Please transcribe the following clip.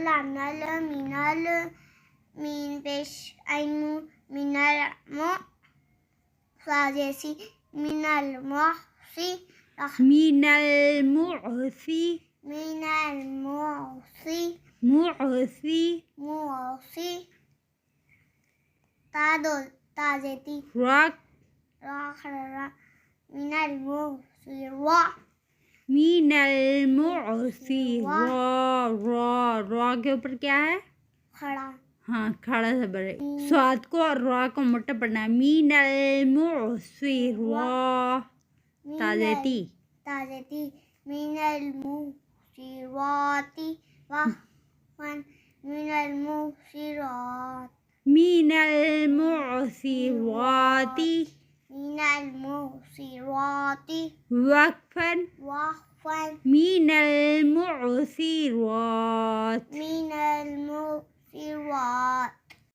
लाम नल मिनल मीन पेश आइन मिनल साजेसी मिनल मुहसी मुसी ताजेती रक मिनल मुसी रॉ के ऊपर क्या है? खड़ा। हाँ, खड़ा जबर है। स्वाद को और रॉ को मोटा पढ़ना है। मिनल मुसीर ताजेती मिनल मुसीराती वहन मिनल मुसीरात वक्फन मिनल मुसीरात